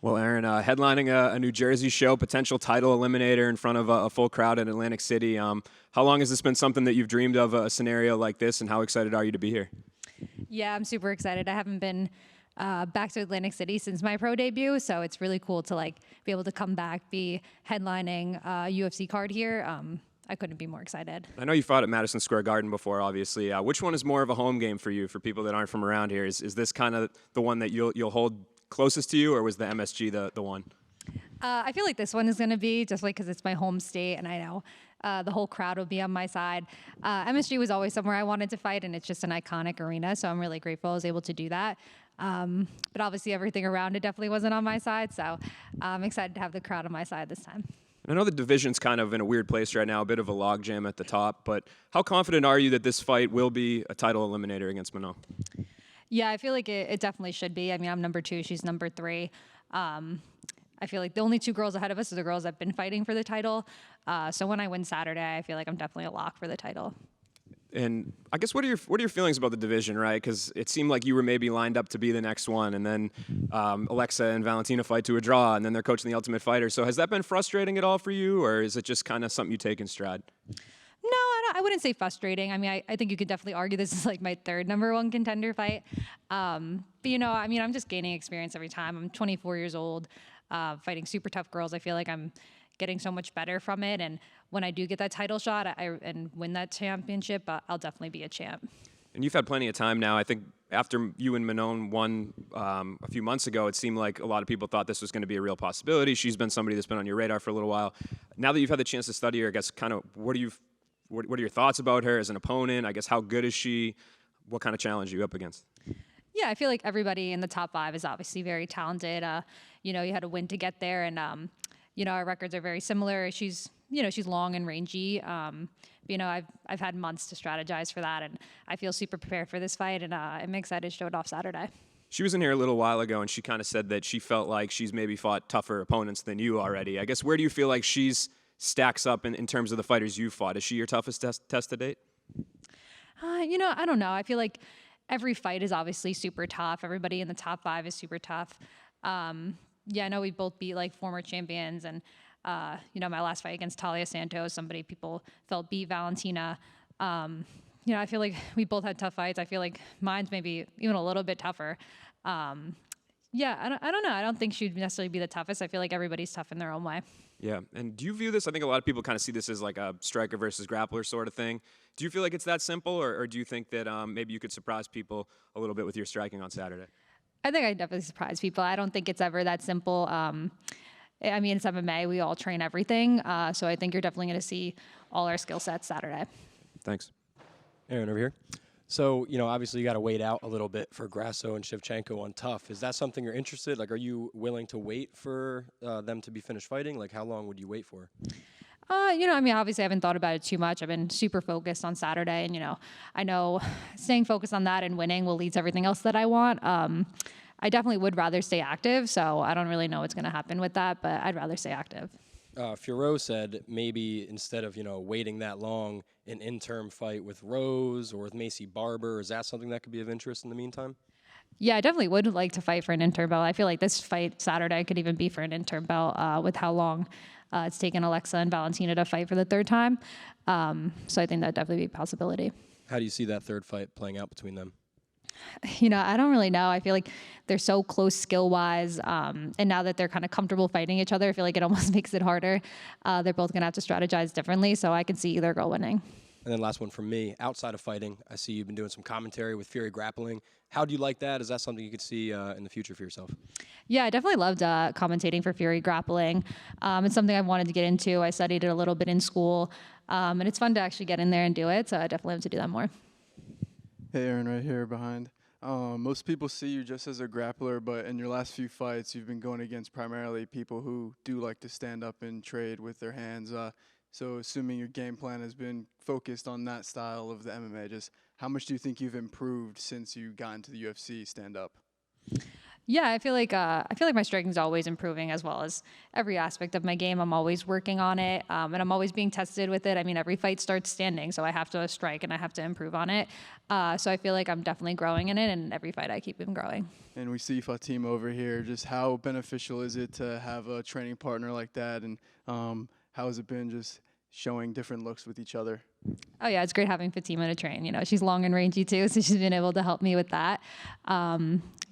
Well, Erin, headlining a New Jersey show, potential title eliminator in front of a full crowd in Atlantic City. How long has this been something that you've dreamed of, a scenario like this, and how excited are you to be here? Yeah, I'm super excited. I haven't been back to Atlantic City since my pro debut, so it's really cool to be able to come back, be headlining a UFC card here. I couldn't be more excited. I know you fought at Madison Square Garden before, obviously. Which one is more of a home game for you, for people that aren't from around here? Is this kind of the one that you'll hold closest to you, or was the MSG the one? I feel like this one is going to be just because it's my home state, and I know the whole crowd will be on my side. MSG was always somewhere I wanted to fight, and it's just an iconic arena, so I'm really grateful I was able to do that. But obviously everything around it definitely wasn't on my side, so I'm excited to have the crowd on my side this time. I know the division's kind of in a weird place right now, a bit of a logjam at the top, but how confident are you that this fight will be a title eliminator against Manon? Yeah, I feel like it definitely should be. I mean, I'm number 2, she's number 3. I feel like the only 2 girls ahead of us are the girls that have been fighting for the title. So when I win Saturday, I feel like I'm definitely a lock for the title. And I guess what are your feelings about the division, right? Because it seemed like you were maybe lined up to be the next one, and then Alexa and Valentina fight to a draw, and then they're coaching the Ultimate Fighter. So has that been frustrating at all for you, or is it just kind of something you take in stride? No, I wouldn't say frustrating. I mean, I think you could definitely argue this is like my 3rd #1 contender fight. But, I mean, I'm just gaining experience every time. I'm 24 years old, fighting super tough girls. I feel like I'm getting so much better from it. And when I do get that title shot and win that championship, I'll definitely be a champ. And you've had plenty of time now. I think after you and Manon won a few months ago, it seemed like a lot of people thought this was going to be a real possibility. She's been somebody that's been on your radar for a little while. Now that you've had the chance to study her, I guess kind of what are your thoughts about her as an opponent? I guess how good is she? What kind of challenge are you up against? Yeah, I feel like everybody in the top 5 is obviously very talented. You had to win to get there, and our records are very similar. She's long and rangy. I've had months to strategize for that, and I feel super prepared for this fight, and I'm excited to show it off Saturday. She was in here a little while ago, and she kind of said that she felt like she's maybe fought tougher opponents than you already. I guess where do you feel like she's stacks up in terms of the fighters you've fought? Is she your toughest test to date? I don't know. I feel like every fight is obviously super tough. Everybody in the top 5 is super tough. I know we both beat former champions, and my last fight against Talia Santos, somebody people felt beat Valentina. I feel like we both had tough fights. I feel like mine's maybe even a little bit tougher. I don't know. I don't think she'd necessarily be the toughest. I feel like everybody's tough in their own way. Yeah, and do you view this, I think a lot of people kind of see this as like a striker versus grappler sort of thing. Do you feel like it's that simple, or do you think that maybe you could surprise people a little bit with your striking on Saturday? I think I definitely surprise people. I don't think it's ever that simple. I mean, it's MMA. We all train everything. So I think you're definitely going to see all our skill sets Saturday. Thanks. Erin, over here. So, obviously you got to wait out a little bit for Grasso and Shevchenko on tough. Is that something you're interested? Are you willing to wait for them to be finished fighting? How long would you wait for? Obviously I haven't thought about it too much. I've been super focused on Saturday, and, I know staying focused on that and winning will lead to everything else that I want. I definitely would rather stay active, so I don't really know what's going to happen with that, but I'd rather stay active. Fiorot said maybe instead of, waiting that long, an interim fight with Rose or with Macy Barber. Is that something that could be of interest in the meantime? Yeah, I definitely would like to fight for an interim belt. I feel like this fight Saturday could even be for an interim belt with how long it's taken Alexa and Valentina to fight for the 3rd time. So I think that'd definitely be a possibility. How do you see that 3rd fight playing out between them? I don't really know. I feel like they're so close skill-wise, and now that they're kind of comfortable fighting each other, I feel like it almost makes it harder. They're both going to have to strategize differently, so I can see either girl winning. And then last one from me, outside of fighting, I see you've been doing some commentary with Fury Grappling. How do you like that? Is that something you could see in the future for yourself? Yeah, I definitely loved commentating for Fury Grappling. It's something I've wanted to get into. I studied it a little bit in school, and it's fun to actually get in there and do it, so I definitely have to do that more. Hey, Erin, right here behind. Most people see you just as a grappler, but in your last few fights, you've been going against primarily people who do like to stand up and trade with their hands. So assuming your game plan has been focused on that style of the MMA, just how much do you think you've improved since you got into the UFC stand-up? Yeah, I feel like my striking is always improving, as well as every aspect of my game. I'm always working on it, and I'm always being tested with it. I mean, every fight starts standing, so I have to strike and I have to improve on it. So I feel like I'm definitely growing in it, and every fight I keep growing. And we see Fatima over here. Just how beneficial is it to have a training partner like that? And how has it been just showing different looks with each other? Oh yeah, it's great having Fatima to train. You know, she's long and rangy too, so she's been able to help me with that.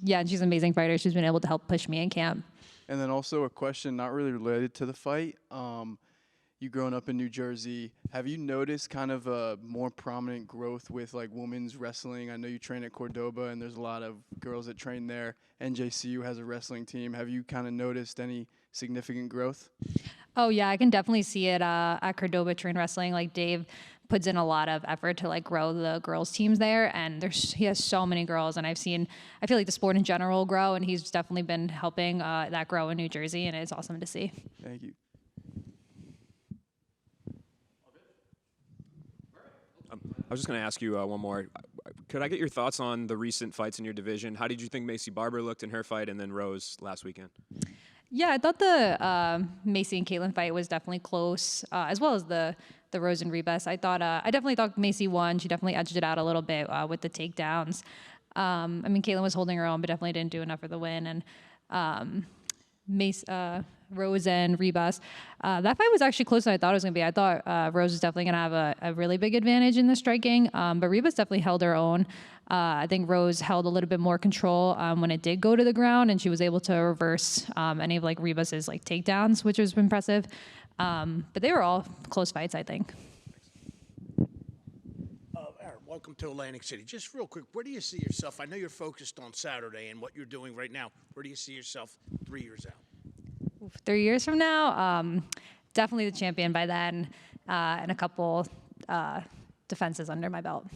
Yeah, and she's an amazing fighter. She's been able to help push me in camp. And then also a question not really related to the fight. You growing up in New Jersey, have you noticed kind of a more prominent growth with like women's wrestling? I know you train at Cordoba, and there's a lot of girls that train there. NJCU has a wrestling team. Have you kind of noticed any significant growth? Oh yeah, I can definitely see it at Cordoba Train Wrestling. Like Dave puts in a lot of effort to like grow the girls teams there, and he has so many girls, and I feel like the sport in general grow, and he's definitely been helping that grow in New Jersey, and it's awesome to see. Thank you. I was just going to ask you one more. Could I get your thoughts on the recent fights in your division? How did you think Macy Barber looked in her fight, and then Rose last weekend? Yeah, I thought the Macy and Caitlin fight was definitely close, as well as the Rose and Rebus. I definitely thought Macy won. She definitely edged it out a little bit with the takedowns. I mean, Caitlin was holding her own, but definitely didn't do enough for the win. And Rose and Rebus, that fight was actually closer than I thought it was going to be. I thought Rose was definitely going to have a really big advantage in the striking, but Rebus definitely held her own. I think Rose held a little bit more control when it did go to the ground, and she was able to reverse any of like Rebus's like takedowns, which was impressive. But they were all close fights, I think. Erin, welcome to Atlantic City. Just real quick, where do you see yourself? I know you're focused on Saturday and what you're doing right now. Where do you see yourself 3 years out? 3 years from now, definitely the champion by then, and a couple defenses under my belt.